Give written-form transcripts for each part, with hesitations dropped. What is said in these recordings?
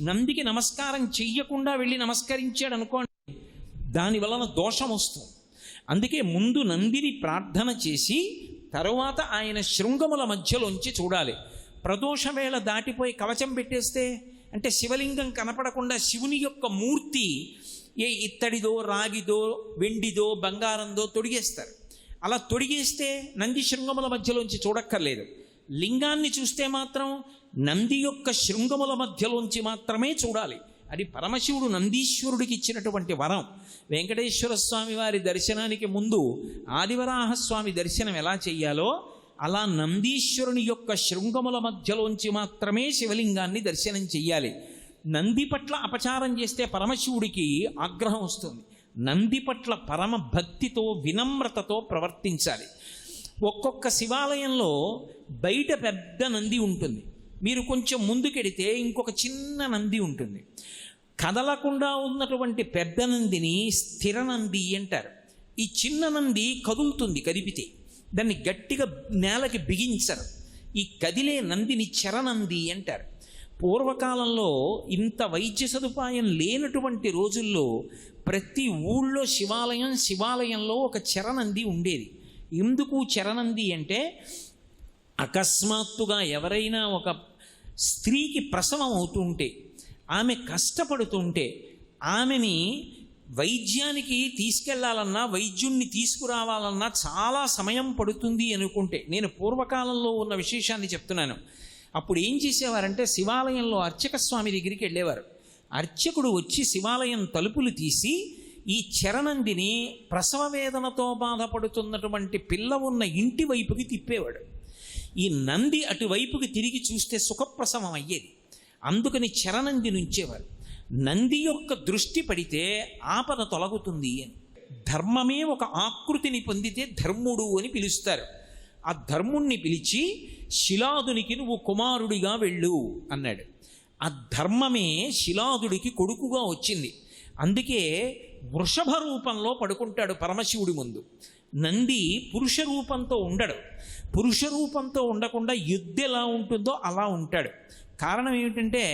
నందికి నమస్కారం చెయ్యకుండా వెళ్ళి నమస్కరించాడు అనుకోండి, దాని వలన దోషం వస్తుంది. అందుకే ముందు నందిని ప్రార్థన చేసి తరువాత ఆయన శృంగముల మధ్యలోంచి చూడాలి. ప్రదోష వేళ దాటిపోయి కవచం పెట్టేస్తే, అంటే శివలింగం కనపడకుండా శివుని యొక్క మూర్తి ఏ ఇత్తడిదో రాగిదో వెండిదో బంగారందో తొడిగేస్తారు. అలా తొడిగేస్తే నంది శృంగముల మధ్యలోంచి చూడక్కర్లేదు. లింగాన్ని చూస్తే మాత్రం నంది యొక్క శృంగముల మధ్యలోంచి మాత్రమే చూడాలి. అది పరమశివుడు నందీశ్వరుడికి ఇచ్చినటువంటి వరం. వెంకటేశ్వర స్వామి వారి దర్శనానికి ముందు ఆదివరాహస్వామి దర్శనం ఎలా చెయ్యాలో అలా నందీశ్వరుని యొక్క శృంగముల మధ్యలోంచి మాత్రమే శివలింగాన్ని దర్శనం చెయ్యాలి. నంది పట్ల అపచారం చేస్తే పరమశివుడికి ఆగ్రహం వస్తుంది. నంది పట్ల పరమ భక్తితో వినమ్రతతో ప్రవర్తించాలి. ఒక్కొక్క శివాలయంలో బయట పెద్ద నంది ఉంటుంది, మీరు కొంచెం ముందుకెడితే ఇంకొక చిన్న నంది ఉంటుంది. కదలకుండా ఉన్నటువంటి పెద్ద నందిని స్థిర నంది అంటారు. ఈ చిన్న నంది కదులుతుంది, కదిపితే దాన్ని గట్టిగా నేలకి బిగించరు. ఈ కదిలే నందిని చరనంది అంటారు. పూర్వకాలంలో ఇంత వైద్య సదుపాయం లేనటువంటి రోజుల్లో ప్రతి ఊళ్ళో శివాలయంలో ఒక చరనంది ఉండేది. ఎందుకు చరనంది అంటే, అకస్మాత్తుగా ఎవరైనా ఒక స్త్రీకి ప్రసవం అవుతుంటే, ఆమె కష్టపడుతుంటే, ఆమెని వైద్యానికి తీసుకెళ్లాలన్నా వైద్యుణ్ణి తీసుకురావాలన్నా చాలా సమయం పడుతుంది అనుకుంటే, నేను పూర్వకాలంలో ఉన్న విశేషాన్ని చెప్తున్నాను. అప్పుడు ఏం చేసేవారంటే, శివాలయంలో అర్చక స్వామి దగ్గరికి వెళ్ళేవారు. అర్చకుడు వచ్చి శివాలయం తలుపులు తీసి ఈ చరణందిని ప్రసవ వేదనతో బాధపడుతున్నటువంటి పిల్ల ఉన్న ఇంటి వైపుకి తిప్పేవాడు. ఈ నంది అటువైపుకి తిరిగి చూస్తే సుఖప్రసవం అయ్యేది. అందుకని చరణంది నుంచేవారు. నంది యొక్క దృష్టి పడితే ఆపద తొలగుతుంది అని. ధర్మమే ఒక ఆకృతిని పొందితే ధర్ముడు అని పిలుస్తారు. ఆ ధర్ముణ్ణి పిలిచి శిలాదునికి నువ్వు కుమారుడిగా వెళ్ళు అన్నాడు. ఆ ధర్మమే శిలాదుడికి కొడుకుగా వచ్చింది. అందుకే వృషభ రూపంలో పడుకుంటాడు పరమశివుడి ముందు. నంది పురుష రూపంతో ఉండడు. పురుష రూపంతో ఉండకుండా ఎద్దు ఎలా ఉంటుందో అలా ఉంటాడు. కారణం ఏమిటంటే,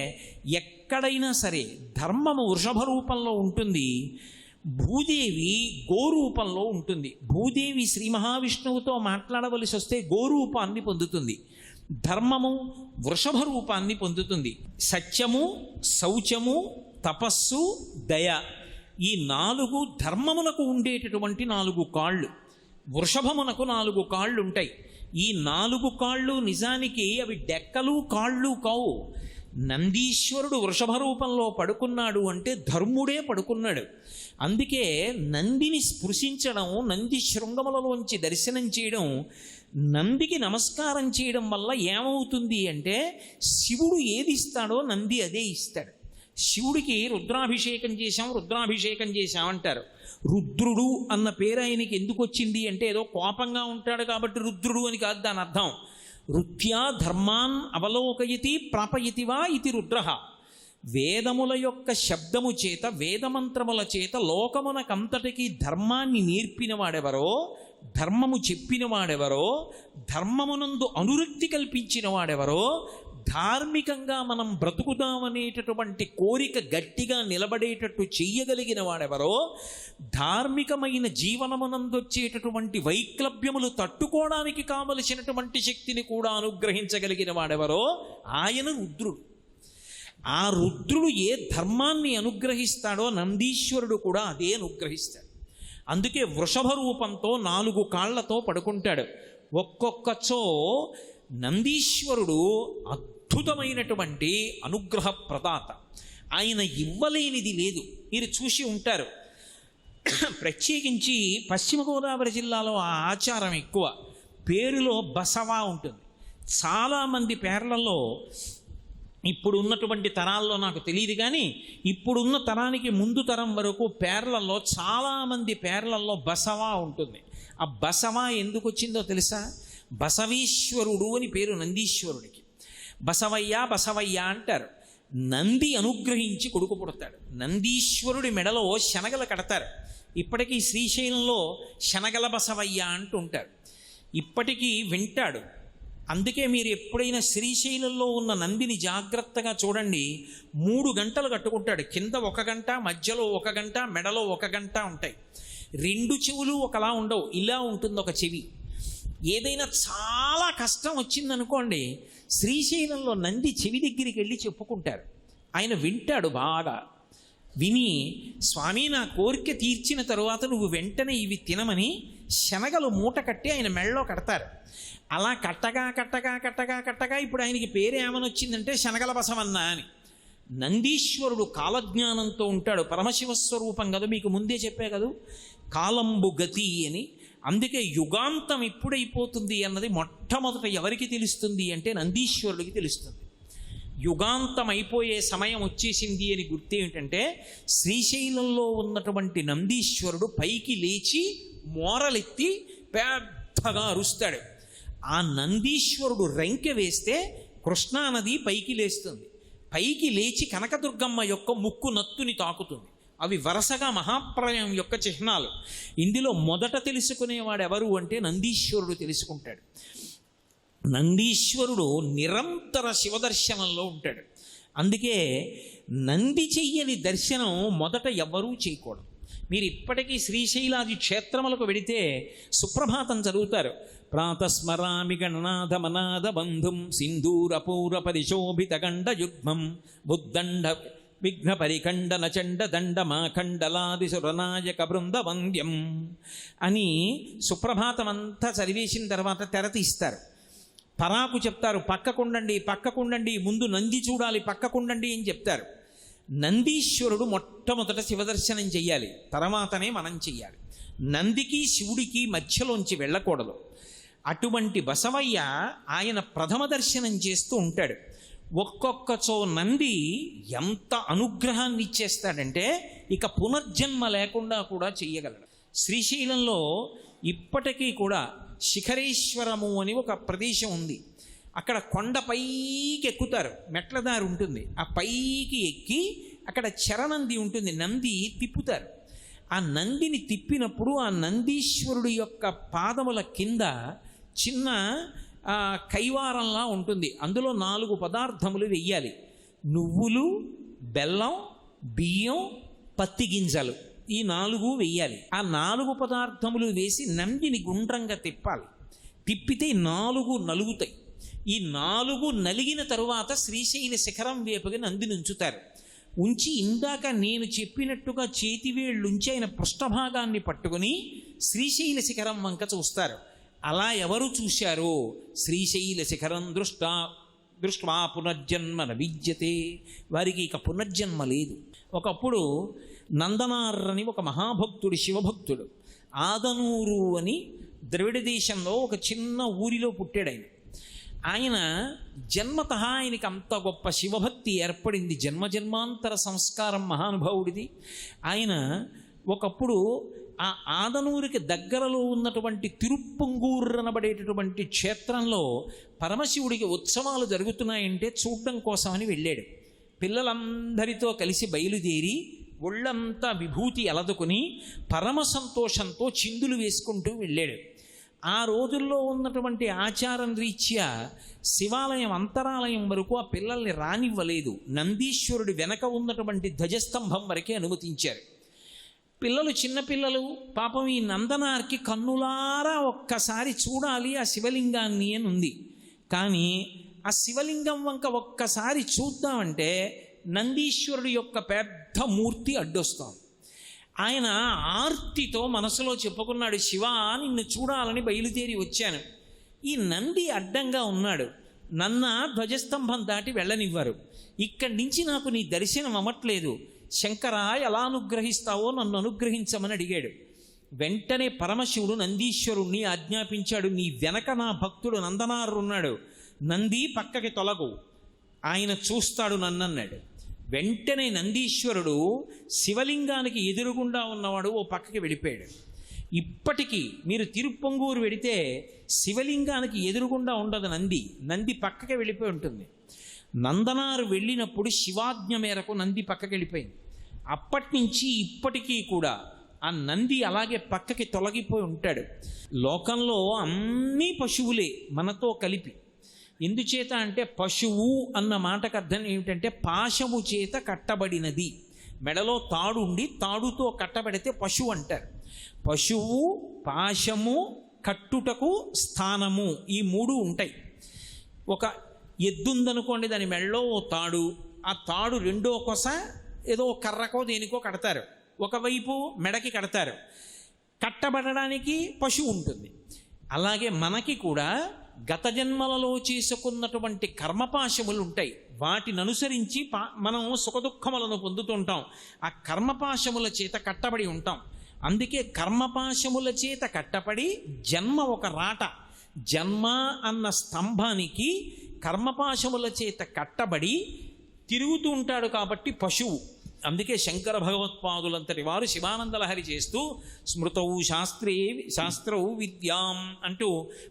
ఎక్కడైనా సరే ధర్మము వృషభ రూపంలో ఉంటుంది, భూదేవి గోరూపంలో ఉంటుంది. భూదేవి శ్రీ మహావిష్ణువుతో మాట్లాడవలసి వస్తే గోరూపాన్ని పొందుతుంది. ధర్మము వృషభ రూపాన్ని పొందుతుంది. సత్యము, శౌచము, తపస్సు, దయ, ఈ 4 ధర్మమునకు ఉండేటటువంటి 4 కాళ్ళు. వృషభమునకు 4 కాళ్ళు ఉంటాయి. ఈ 4 కాళ్ళు నిజానికి అవి డెక్కలు కాళ్ళు కావు. నందీశ్వరుడు వృషభ రూపంలో పడుకున్నాడు అంటే ధర్ముడే పడుకున్నాడు. అందుకే నందిని స్పృశించడం, నంది శృంగములలోంచి దర్శనం చేయడం, నందికి నమస్కారం చేయడం వల్ల ఏమవుతుంది అంటే, శివుడు ఏది ఇస్తాడో నంది అదే ఇస్తాడు. శివుడికి రుద్రాభిషేకం చేశాం అంటారు. రుద్రుడు అన్న పేరు ఆయనకి ఎందుకు వచ్చింది అంటే, ఏదో కోపంగా ఉంటాడు కాబట్టి రుద్రుడు అని కాదు దాని అర్థం. రుత్యా ధర్మాన్ అవలోకయతి ప్రాపయతివా ఇది రుద్రః. వేదముల యొక్క శబ్దము చేత, వేదమంత్రముల చేత లోకమునకంతటికీ ధర్మాన్ని నేర్పిన వాడెవరో, ధర్మము చెప్పిన వాడెవరో, ధర్మమునందు అనురక్తి కల్పించిన వాడెవరో, ధార్మికంగా మనం బ్రతుకుదామనేటటువంటి కోరిక గట్టిగా నిలబడేటట్టు చెయ్యగలిగిన వాడెవరో, ధార్మికమైన జీవనమునందొచ్చేటటువంటి వైక్లభ్యములు తట్టుకోవడానికి కావలసినటువంటి శక్తిని కూడా అనుగ్రహించగలిగిన వాడెవరో ఆయన రుద్రుడు. ఆ రుద్రుడు ఏ ధర్మాన్ని అనుగ్రహిస్తాడో నందీశ్వరుడు కూడా అదే అనుగ్రహిస్తాడు. అందుకే వృషభ రూపంతో 4 కాళ్లతో పడుకుంటాడు. ఒక్కొక్కచో నందీశ్వరుడు అద్భుతమైనటువంటి అనుగ్రహ ప్రదాత. ఆయన ఇవ్వలేనిది లేదు. మీరు చూసి ఉంటారు, ప్రత్యేకించి పశ్చిమ గోదావరి జిల్లాలో ఆ ఆచారం ఎక్కువ. పేరులో బసవా ఉంటుంది. చాలామంది పేర్లలో, ఇప్పుడు ఉన్నటువంటి తరాల్లో నాకు తెలియదు కానీ ఇప్పుడున్న తరానికి ముందు తరం వరకు పేర్లలో, చాలామంది పేర్లలో బసవా ఉంటుంది. ఆ బసవా ఎందుకు వచ్చిందో తెలుసా? బసవీశ్వరుడు అని పేరు నందీశ్వరుడికి. బసవయ్య అంటారు. నంది అనుగ్రహించి కొడుకు పుడతాడు. నందీశ్వరుడి మెడలో శనగలు కడతారు. ఇప్పటికీ శ్రీశైలంలో శనగల బసవయ్య అంటూ ఉంటారు. ఇప్పటికీ వింటాడు. అందుకే మీరు ఎప్పుడైనా శ్రీశైలంలో ఉన్న నందిని జాగ్రత్తగా చూడండి. 3 గంటలు కట్టుకుంటాడు. కింద 1 గంట, మధ్యలో 1 గంట, మెడలో 1 గంట ఉంటాయి. 2 చెవులు ఒకలా ఉండవు, ఇలా ఉంటుంది ఒక చెవి. ఏదైనా చాలా కష్టం వచ్చిందనుకోండి, శ్రీశైలంలో నంది చెవి దగ్గరికి వెళ్ళి చెప్పుకుంటారు. ఆయన వింటాడు బాగా. విని, స్వామి నా కోరిక తీర్చిన తరువాత నువ్వు వెంటనే ఇవి తినమని శనగలు మూట కట్టి ఆయన మెళ్ళలో కడతారు. అలా కట్టగా కట్టగా కట్టగా కట్టగా ఇప్పుడు ఆయనకి పేరు ఏమని వచ్చిందంటే శనగల బసవన్న అని. నందీశ్వరుడు కాలజ్ఞానంతో ఉంటాడు, పరమశివస్వరూపం కదా, మీకు ముందే చెప్పే కదా, కాలంబు గతి అని. అందుకే యుగాంతం ఎప్పుడైపోతుంది అన్నది మొట్టమొదట ఎవరికి తెలుస్తుంది అంటే నందీశ్వరుడికి తెలుస్తుంది. యుగాంతం అయిపోయే సమయం వచ్చేసింది అని గుర్తు ఏమిటంటే, శ్రీశైలంలో ఉన్నటువంటి నందీశ్వరుడు పైకి లేచి మోరలెత్తి పెద్దగా అరుస్తాడు. ఆ నందీశ్వరుడు రెంకె వేస్తే కృష్ణానది పైకి లేస్తుంది. పైకి లేచి కనకదుర్గమ్మ యొక్క ముక్కు నత్తుని తాకుతుంది. అవి వరుసగా మహాప్రళయం యొక్క చిహ్నాలు. ఇందులో మొదట తెలుసుకునేవాడు ఎవరు అంటే నందీశ్వరుడు తెలుసుకుంటాడు. నందీశ్వరుడు నిరంతర శివదర్శనంలో ఉంటాడు. అందుకే నంది చెయ్యని దర్శనం మొదట ఎవ్వరూ చేయకూడదు. మీరు ఇప్పటికీ శ్రీశైలాది క్షేత్రములకు వెడితే సుప్రభాతం చదువుతారు. ప్రాతస్మరామి గణనాథ మనాథ బంధుం సింధూరపూర పరిశోభిత గండ యుగ్మం బుద్దండ విఘ్న పరిఖండన చండ దండ మాఖండలాది సురనాయక బృంద వంద్యం అని సుప్రభాతం అంతా చదివేసిన తర్వాత తెర తీస్తారు. పరాకు చెప్తారు, పక్కకుండండి పక్కకుండండి, ముందు నంది చూడాలి, పక్కకుండండి అని చెప్తారు. నందీశ్వరుడు మొట్టమొదట శివదర్శనం చెయ్యాలి, తర్వాతనే మనం చెయ్యాలి. నందికి శివుడికి మధ్యలోంచి వెళ్ళకూడదు. అటువంటి బసవయ్య ఆయన ప్రథమ దర్శనం చేస్తూ ఉంటాడు. ఒక్కొక్కచో నంది ఎంత అనుగ్రహాన్ని ఇచ్చేస్తాడంటే ఇక పునర్జన్మ లేకుండా కూడా చెయ్యగలడు. శ్రీశైలంలో ఇప్పటికీ కూడా శిఖరేశ్వరము అని ఒక ప్రదేశం ఉంది. అక్కడ కొండ పైకి ఎక్కుతారు, మెట్ల దారి ఉంటుంది. ఆ పైకి ఎక్కి అక్కడ చరనంది ఉంటుంది, నంది తిప్పుతారు. ఆ నందిని తిప్పినప్పుడు ఆ నందీశ్వరుడు యొక్క పాదముల కింద చిన్న కైవారంలా ఉంటుంది. అందులో 4 పదార్థములు వెయ్యాలి. నువ్వులు, బెల్లం, బియ్యం, పత్తి గింజలు, ఈ 4 వెయ్యాలి. ఆ 4 పదార్థములు వేసి నందిని గుండ్రంగా తిప్పాలి. తిప్పితే 4 నలుగుతాయి. ఈ 4 నలిగిన తరువాత శ్రీశైల శిఖరం వేపుగా నందిని ఉంచుతారు. ఉంచి ఇందాక నేను చెప్పినట్టుగా చేతివేళ్ళుంచి ఆయన పృష్ఠభాగాన్ని పట్టుకుని శ్రీశైల శిఖరం వంక చూస్తారు. అలా ఎవరు చూశారో శ్రీశైల శిఖరం దృష్ట్వా పునర్జన్మ న విద్యతే, వారికి ఇక పునర్జన్మ లేదు. ఒకప్పుడు నందనారని ఒక మహాభక్తుడు, శివభక్తుడు, ఆదనూరు అని ద్రవిడ దేశంలో ఒక చిన్న ఊరిలో పుట్టాడు. ఆయన జన్మత ఆయనకి అంత గొప్ప శివభక్తి ఏర్పడింది, జన్మజన్మాంతర సంస్కారం మహానుభావుడిది. ఆయన ఒకప్పుడు ఆ ఆదనూరికి దగ్గరలో ఉన్నటువంటి తిరుప్పంగూరు అనబడేటటువంటి క్షేత్రంలో పరమశివుడికి ఉత్సవాలు జరుగుతున్నాయంటే చూడడం కోసమని వెళ్ళాడు. పిల్లలందరితో కలిసి బయలుదేరి ఒళ్ళంతా విభూతి అలదుకుని పరమ సంతోషంతో చిందులు వేసుకుంటూ వెళ్ళాడు. ఆ రోజుల్లో ఉన్నటువంటి ఆచారం రీత్యా శివాలయం అంతరాలయం వరకు ఆ పిల్లల్ని రానివ్వలేదు. నందీశ్వరుడి వెనక ఉన్నటువంటి ధ్వజస్తంభం వరకే అనుమతించారు. పిల్లలు, చిన్నపిల్లలు పాపం ఈ నందనార్కి కన్నులారా ఒక్కసారి చూడాలి ఆ శివలింగాన్ని అని ఉంది. కానీ ఆ శివలింగం వంక ఒక్కసారి చూద్దామంటే నందీశ్వరుడు యొక్క పెద్ద మూర్తి అడ్డొస్తాం. ఆయన ఆర్తితో మనసులో చెప్పుకున్నాడు, శివా నిన్ను చూడాలని బయలుదేరి వచ్చాను. ఈ నంది అడ్డంగా ఉన్నాడు, నన్న ధ్వజస్తంభం దాటి వెళ్ళనివ్వరు, ఇక్కడి నుంచి నాకు నీ దర్శనం అవ్వట్లేదు, శంకరా ఎలా అనుగ్రహిస్తావో నన్ను అనుగ్రహించమని అడిగాడు. వెంటనే పరమశివుడు నందీశ్వరుణ్ణి ఆజ్ఞాపించాడు, నీ వెనక నా భక్తుడు నందనారు ఉన్నాడు, నంది పక్కకి తొలగు, ఆయన చూస్తాడు నన్నన్నాడు. వెంటనే నందీశ్వరుడు శివలింగానికి ఎదురుగుండా ఉన్నవాడు ఓ పక్కకి వెళ్ళిపోయాడు. ఇప్పటికీ మీరు తిరుప్పంగూరు వెడితే శివలింగానికి ఎదురుగుండా ఉండదు నంది, నంది పక్కకి వెళ్ళిపోయి ఉంటుంది. నందనారు వెళ్ళినప్పుడు శివాజ్ఞ మేరకు నంది పక్కకి వెళ్ళిపోయింది. అప్పటి నుంచి ఇప్పటికీ కూడా ఆ నంది అలాగే పక్కకి తొలగిపోయి ఉంటాడు. లోకంలో అన్ని పశువులే మనతో కలిపి, ఎందుచేత అంటే పశువు అన్న మాటకు అర్థం ఏమిటంటే పాశము చేత కట్టబడినది. మెడలో తాడు ఉండి తాడుతో కట్టబడితే పశువు అంటారు. పశువు, పాశము, కట్టుటకు స్థానము, ఈ మూడు ఉంటాయి. ఒక ఎద్దుందనుకోండి, దాని మెడలో ఓ తాడు, ఆ తాడు రెండో కొస ఏదో కర్రకో దేనికో కడతారు, ఒకవైపు మెడకి కడతారు, కట్టబడడానికి పశువు ఉంటుంది. అలాగే మనకి కూడా గత జన్మలలో చేసుకున్నటువంటి కర్మపాశములు ఉంటాయి. వాటిని అనుసరించి మనం సుఖదుఖములను పొందుతుంటాం. ఆ కర్మపాశముల చేత కట్టబడి ఉంటాం. అందుకే కర్మపాశముల చేత కట్టబడి జన్మ ఒక రాట, జన్మ అన్న స్తంభానికి కర్మపాశముల చేత కట్టబడి తిరుగుతూ ఉంటాడు కాబట్టి పశువు. అందుకే శంకర భగవత్పాదులంతటి వారు శివానందలహరి చేస్తూ స్మృతౌ శాస్త్రౌ విద్యాం అంటూ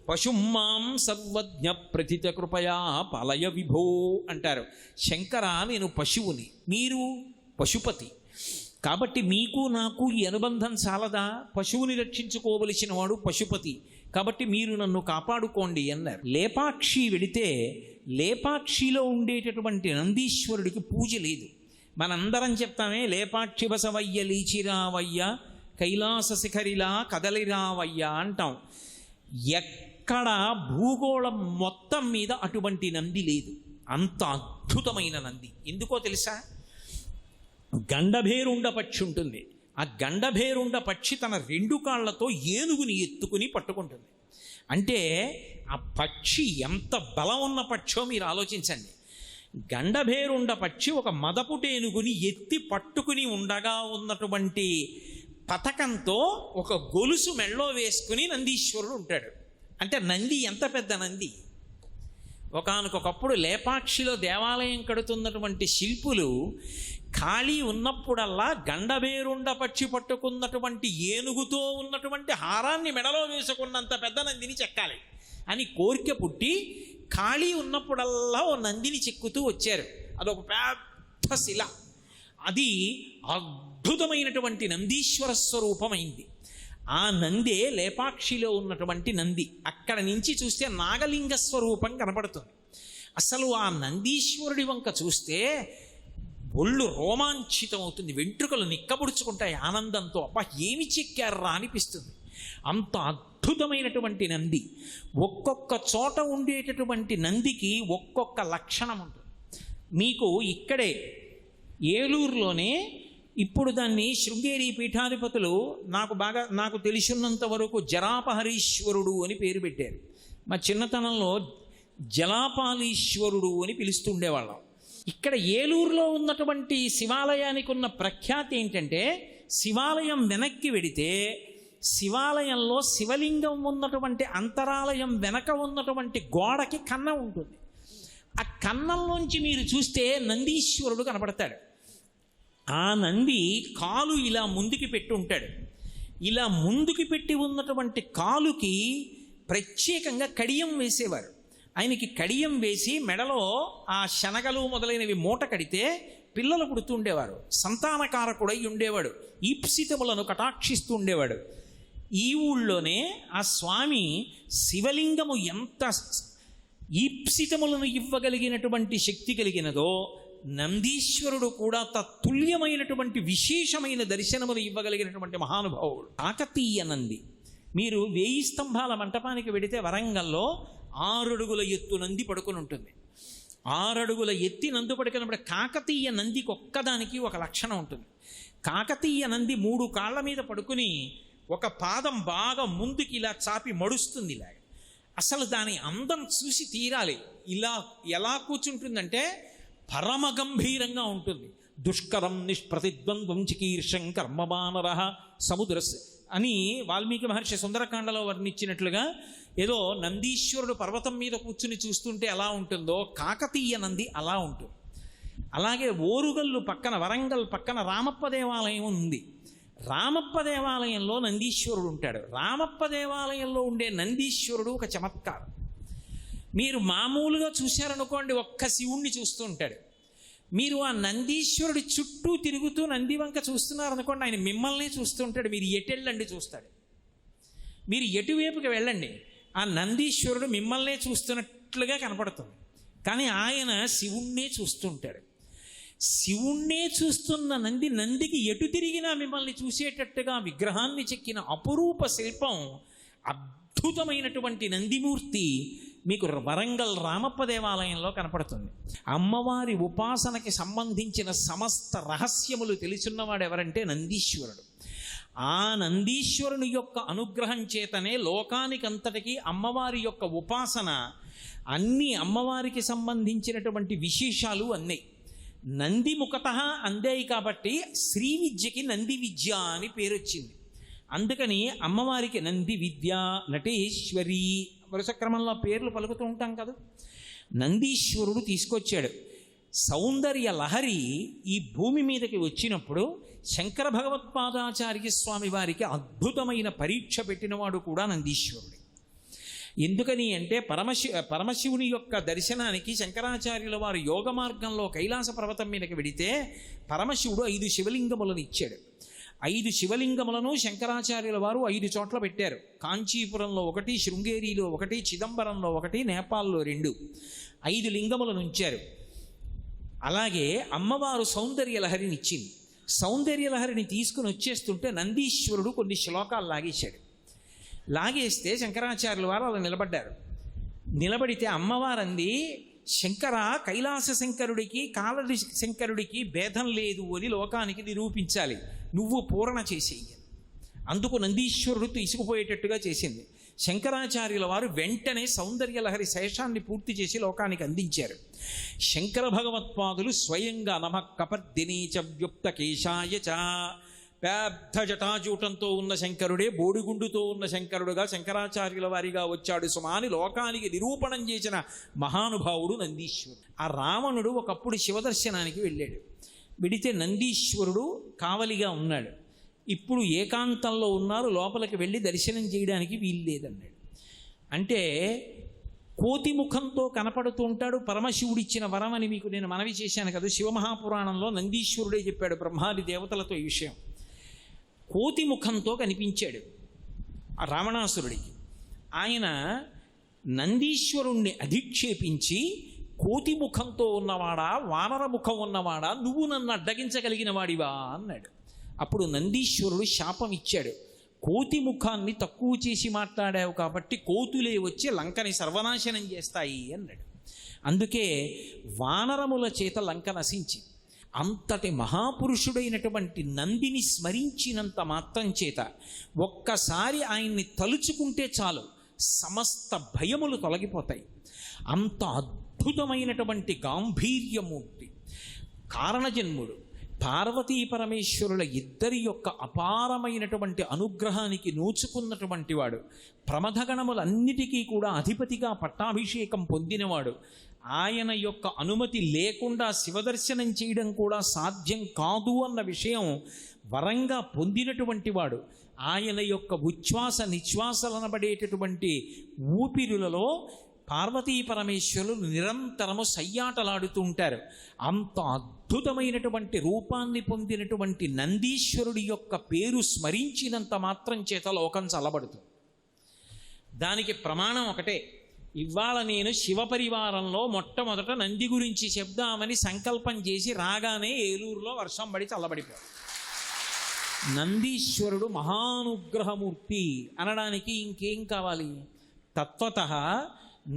పశుమాం సర్వజ్ఞ ప్రథిత కృపయా పాలయ విభో అంటారు. శంకర, నేను పశువుని, మీరు పశుపతి, కాబట్టి మీకు నాకు ఈ అనుబంధం చాలదా? పశువుని రక్షించుకోవలసిన వాడు పశుపతి, కాబట్టి మీరు నన్ను కాపాడుకోండి అన్నారు. లేపాక్షి వెడితే లేపాక్షిలో ఉండేటటువంటి నందీశ్వరుడికి పూజ లేదు. మనందరం చెప్తామే లేపాక్షి బసవయ్య లీచిరావయ్య కైలాస శిఖరిలా కదలిరావయ్య అంటాం. ఎక్కడ భూగోళం మొత్తం మీద అటువంటి నంది లేదు. అంత అద్భుతమైన నంది. ఎందుకో తెలుసా? గండభేరుండ పక్షి ఉంటుంది. ఆ గండభేరుండ పక్షి తన రెండు కాళ్లతో ఏనుగుని ఎత్తుకుని పట్టుకుంటుంది. అంటే ఆ పక్షి ఎంత బలం ఉన్న పక్షో మీరు ఆలోచించండి. గండభేరుండ పక్షి ఒక మదపుటేనుగుని ఎత్తి పట్టుకుని ఉండగా ఉన్నటువంటి పథకంతో ఒక గొలుసు మెళ్ళో వేసుకుని నందీశ్వరుడు ఉంటాడు. అంటే నంది ఎంత పెద్ద నంది! ఒకానొకప్పుడు లేపాక్షిలో దేవాలయం కడుతున్నటువంటి శిల్పులు ఖాళీ ఉన్నప్పుడల్లా గండభేరుండ పక్షి పట్టుకున్నటువంటి ఏనుగుతో ఉన్నటువంటి హారాన్ని మెడలో వేసుకున్నంత పెద్ద నందిని చెక్కాలి అని కోరిక పుట్టి ఖాళీ ఉన్నప్పుడల్లా ఓ నందిని చెక్కుతూ వచ్చారు. అదొక పెద్ద శిల. అది అద్భుతమైనటువంటి నందీశ్వర స్వరూపమైంది. ఆ నందే లేపాక్షిలో ఉన్నటువంటి నంది. అక్కడ నుంచి చూస్తే నాగలింగ స్వరూపం కనపడుతుంది. అసలు ఆ నందీశ్వరుడి వంక చూస్తే ఒళ్ళు రోమాంచితం అవుతుంది, వెంట్రుకలు నిక్కబుడుచుకుంటాయి ఆనందంతో. అబ్బా, ఏమి చెక్కారా అనిపిస్తుంది. అంత అద్భుతమైనటువంటి నంది. ఒక్కొక్క చోట ఉండేటటువంటి నందికి ఒక్కొక్క లక్షణం ఉంటుంది. మీకు ఇక్కడే ఏలూరులోనే ఇప్పుడు దాన్ని శృంగేరి పీఠాధిపతులు నాకు తెలిసినంత వరకు జరాపహరీశ్వరుడు అని పేరు పెట్టారు. మా చిన్నతనంలో జలాపాలీశ్వరుడు అని పిలుస్తుండేవాళ్ళం. ఇక్కడ ఏలూరులో ఉన్నటువంటి శివాలయానికి ఉన్న ప్రఖ్యాతి ఏంటంటే, శివాలయం వెనక్కి వెడితే శివాలయంలో శివలింగం ఉన్నటువంటి అంతరాలయం వెనక ఉన్నటువంటి గోడకి కన్నం ఉంటుంది. ఆ కన్నంలోంచి మీరు చూస్తే నందీశ్వరుడు కనపడతాడు. ఆ నంది కాలు ఇలా ముందుకి పెట్టి ఉంటాడు. ఇలా ముందుకి పెట్టి ఉన్నటువంటి కాలుకి ప్రత్యేకంగా కడియం వేసేవారు. ఆయనకి కడియం వేసి మెడలో ఆ శనగలు మొదలైనవి మూట కడితే పిల్లలు పుడుతుండేవారు. సంతానకారకుడై ఉండేవాడు. ఈప్సితములను కటాక్షిస్తూ ఉండేవాడు. ఈ ఊళ్ళోనే ఆ స్వామి శివలింగము ఎంత ఈప్సితములను ఇవ్వగలిగినటువంటి శక్తి కలిగినదో, నందీశ్వరుడు కూడా తత్తుల్యమైనటువంటి విశేషమైన దర్శనములు ఇవ్వగలిగినటువంటి మహానుభావుడు. కాకతీయ నంది. మీరు 1000 స్తంభాల మంటపానికి వెడితే వరంగల్లో 6 అడుగుల ఎత్తు నంది పడుకుని ఉంటుంది. 6 అడుగుల ఎత్తి నంది పడుకున్నప్పుడు కాకతీయ నందికి ఒక్కదానికి ఒక లక్షణం ఉంటుంది. కాకతీయ నంది 3 కాళ్ళ మీద పడుకుని ఒక పాదం బాగా ముందుకి ఇలా చాపి మడుస్తుంది. ఇలా అసలు దాని అందం చూసి తీరాలి. ఇలా ఎలా కూర్చుంటుందంటే పరమ గంభీరంగా ఉంటుంది. దుష్కరం నిష్ప్రతిద్వంద్వం చికీర్షం కర్మబానర సముద్ర అని వాల్మీకి మహర్షి సుందరకాండలో వర్ణించినట్లుగా ఏదో నందీశ్వరుడు పర్వతం మీద కూర్చుని చూస్తుంటే ఎలా ఉంటుందో కాకతీయ నంది అలా ఉంటుంది. అలాగే ఓరుగల్లు పక్కన, వరంగల్ పక్కన రామప్ప దేవాలయం ఉంది. రామప్ప దేవాలయంలో నందీశ్వరుడు ఉంటాడు. రామప్ప దేవాలయంలో ఉండే నందీశ్వరుడు ఒక చమత్కారం. మీరు మామూలుగా చూశారనుకోండి, ఒక్క శివుణ్ణి చూస్తూ ఉంటాడు. మీరు ఆ నందీశ్వరుడి చుట్టూ తిరుగుతూ నంది వంక చూస్తున్నారనుకోండి, ఆయన మిమ్మల్ని చూస్తూ ఉంటాడు. మీరు ఎటెళ్ళండి చూస్తాడు. మీరు ఎటువైపుకి వెళ్ళండి, ఆ నందీశ్వరుడు మిమ్మల్నే చూస్తున్నట్టు ఉన్నట్లుగా కనపడుతుంది. కానీ ఆయన శివుణ్ణే చూస్తుంటాడు. శివుణ్ణే చూస్తున్న నందికి ఎటు తిరిగినా మిమ్మల్ని చూసేటట్టుగా విగ్రహాన్ని చెక్కిన అపురూప శిల్పం, అద్భుతమైనటువంటి నందిమూర్తి మీకు వరంగల్ రామప్ప దేవాలయంలో కనపడుతుంది. అమ్మవారి ఉపాసనకి సంబంధించిన సమస్త రహస్యములు తెలుసున్నవాడు ఎవరంటే నందీశ్వరుడు. ఆ నందీశ్వరుని యొక్క అనుగ్రహం చేతనే లోకానికంతటికీ అమ్మవారి యొక్క ఉపాసన, అన్ని అమ్మవారికి సంబంధించినటువంటి విశేషాలు అన్నీ నంది ముఖతః అందాయి. కాబట్టి శ్రీ విద్యకి నంది విద్య అని పేరు వచ్చింది. అందుకని అమ్మవారికి నంది విద్య, నటేశ్వరి వరుస క్రమంలో పేర్లు పలుకుతూ ఉంటాం కదా. నందీశ్వరుడు తీసుకొచ్చాడు. సౌందర్య లహరి ఈ భూమి మీదకి వచ్చినప్పుడు శంకర భగవత్పాదాచార్య స్వామి వారికి అద్భుతమైన పరీక్ష పెట్టినవాడు కూడా నందీశ్వరుడు. ఎందుకని అంటే పరమశివుని యొక్క దర్శనానికి శంకరాచార్యుల వారు యోగ మార్గంలో కైలాస పర్వతం మీదకి వెడితే పరమశివుడు 5 శివలింగములను ఇచ్చాడు. 5 శివలింగములను శంకరాచార్యుల వారు 5 చోట్ల పెట్టారు. కాంచీపురంలో 1, శృంగేరిలో 1, చిదంబరంలో 1, నేపాల్లో 2, 5 లింగములను ఉంచారు. అలాగే అమ్మవారు సౌందర్యలహరిని ఇచ్చింది. సౌందర్యలహరిని తీసుకుని వచ్చేస్తుంటే నందీశ్వరుడు కొన్ని శ్లోకాలు లాగేశాడు. లాగేస్తే శంకరాచార్యుల వారు అలా నిలబడ్డారు. నిలబడితే అమ్మవారంది, శంకర కైలాస శంకరుడికి కాలడి శంకరుడికి భేదం లేదు అని లోకానికి నిరూపించాలి, నువ్వు పూరణ చేసేయి. అందుకు నందీశ్వరుడు తీసుకుపోయేటట్టుగా చేసింది. శంకరాచార్యుల వారు వెంటనే సౌందర్యలహరి శేషాన్ని పూర్తి చేసి లోకానికి అందించారు. శంకర భగవత్పాదులు స్వయంగా నమః కపర్దినీచ వ్యుక్త కేశాయ చ, పెద్ద జటాజూటంతో ఉన్న శంకరుడే బోడిగుండుతో ఉన్న శంకరుడుగా శంకరాచార్యుల వారిగా వచ్చాడు సుమాని లోకానికి నిరూపణం చేసిన మహానుభావుడు నందీశ్వరుడు. ఆ రావణుడు ఒకప్పుడు శివదర్శనానికి వెళ్ళాడు. వెడితే నందీశ్వరుడు కావలిగా ఉన్నాడు. ఇప్పుడు ఏకాంతంలో ఉన్నారు, లోపలికి వెళ్ళి దర్శనం చేయడానికి వీలు లేదన్నాడు. అంటే కోతి ముఖంతో కనపడుతూ ఉంటాడు. పరమశివుడిచ్చిన వరం అని మీకు నేను మనవి చేశాను కదా. శివమహాపురాణంలో నందీశ్వరుడే చెప్పాడు బ్రహ్మాది దేవతలతో ఈ విషయం. కోతి ముఖంతో కనిపించాడు ఆ రావణాసురుడికి. ఆయన నందీశ్వరుణ్ణి అధిక్షేపించి, కోతి ముఖంతో ఉన్నవాడా వానర ముఖం ఉన్నవాడా, నువ్వు నన్ను అడ్డగించగలిగిన వాడివా అన్నాడు. అప్పుడు నందీశ్వరుడు శాపం ఇచ్చాడు, కోతి ముఖాన్ని తక్కువ చేసి మాట్లాడావు కాబట్టి కోతులే వచ్చి లంకని సర్వనాశనం చేస్తాయి అన్నాడు. అందుకే వానరముల చేత లంక నశించి, అంతటి మహాపురుషుడైనటువంటి నందిని స్మరించినంత మాత్రం చేత ఒక్కసారి ఆయన్ని తలుచుకుంటే చాలు సమస్త భయములు తొలగిపోతాయి. అంత అద్భుతమైనటువంటి గాంభీర్యమూర్తి, కారణజన్ముడు, పార్వతీ పరమేశ్వరుల ఇద్దరి యొక్క అపారమైనటువంటి అనుగ్రహానికి నోచుకున్నటువంటి వాడు, ప్రమథగణములన్నిటికీ కూడా అధిపతిగా పట్టాభిషేకం పొందినవాడు. ఆయన యొక్క అనుమతి లేకుండా శివదర్శనం చేయడం కూడా సాధ్యం కాదు అన్న విషయం వరంగా పొందినటువంటి వాడు. ఆయన యొక్క ఉచ్ఛ్వాస నిశ్వాసలనబడేటటువంటి ఊపిరులలో పార్వతీ పరమేశ్వరులు నిరంతరము సయ్యాటలాడుతూ ఉంటారు. అంత అద్భుతమైనటువంటి రూపాన్ని పొందినటువంటి నందీశ్వరుడి యొక్క పేరు స్మరించినంత మాత్రం చేత లోకం చల్లబడుతుంది. దానికి ప్రమాణం ఒకటే. ఇవాళ నేను శివపరివారంలో మొట్టమొదట నంది గురించి చెప్దామని సంకల్పం చేసి రాగానే ఏలూరులో వర్షం పడి చల్లబడిపోయి. నందీశ్వరుడు మహానుగ్రహమూర్తి అనడానికి ఇంకేం కావాలి? తత్వతః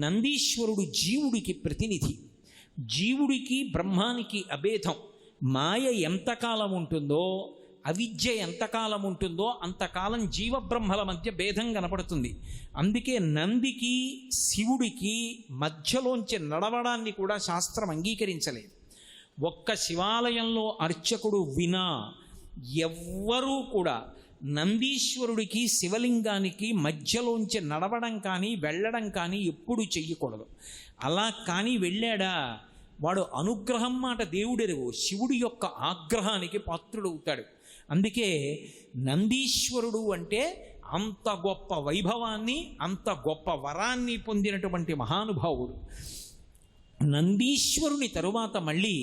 నందీశ్వరుడు జీవుడికి ప్రతినిధి. జీవుడికి బ్రహ్మానికి అభేదం. మాయ ఎంతకాలం ఉంటుందో, అవిద్య ఎంతకాలం ఉంటుందో అంతకాలం జీవబ్రహ్మల మధ్య భేదం కనపడుతుంది. అందుకే నందికి శివుడికి మధ్యలోంచి నడవడాన్ని కూడా శాస్త్రం అంగీకరించలేదు. ఒక్క శివాలయంలో అర్చకుడు వినా ఎవ్వరూ కూడా నందీశ్వరుడికి శివలింగానికి మధ్యలోంచి నడవడం కానీ వెళ్ళడం కానీ ఎప్పుడు చెయ్యకూడదు. అలా కానీ వెళ్ళాడా వాడు అనుగ్రహం మాట దేవుడెరుగు, శివుడి యొక్క ఆగ్రహానికి పాత్రుడవుతాడు. అందుకే నందీశ్వరుడు అంటే అంత గొప్ప వైభవాన్ని, అంత గొప్ప వరాన్ని పొందినటువంటి మహానుభావుడు. నందీశ్వరుని తరువాత మళ్ళీ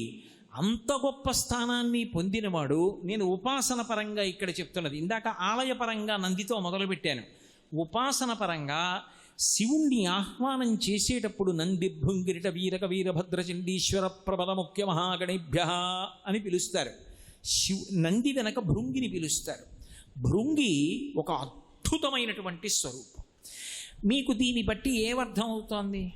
అంత గొప్ప స్థానాన్ని పొందినవాడు, నేను ఉపాసన పరంగా ఇక్కడ చెప్తున్నది, ఇందాక ఆలయ పరంగా నందితో మొదలుపెట్టాను. ఉపాసన పరంగా శివుణ్ణి ఆహ్వానం చేసేటప్పుడు నందిభృంగిరిట వీరక వీరభద్ర చండీశ్వర ప్రబల ముఖ్య మహాగణేభ్య అని పిలుస్తారు. నంది వెనక భృంగిని పిలుస్తారు. భృంగి ఒక అద్భుతమైనటువంటి స్వరూపం. మీకు దీన్ని బట్టి ఏమర్థం అవుతోంది?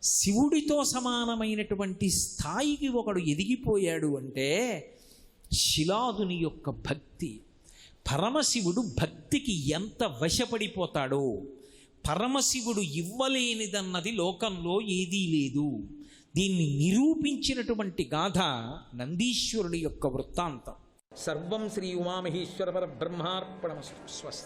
శివుడితో సమానమైనటువంటి స్థాయికి ఒకడు ఎదిగిపోయాడు అంటే శిలాదుని యొక్క భక్తి. పరమశివుడు భక్తికి ఎంత వశపడిపోతాడో, పరమశివుడు ఇవ్వలేనిదన్నది లోకంలో ఏదీ లేదు. దీన్ని నిరూపించినటువంటి గాథ నందీశ్వరుడి యొక్క వృత్తాంతం. సర్వం శ్రీ ఉమామహేశ్వర పరబ్రహ్మార్పణమస్తు. స్వస్తి.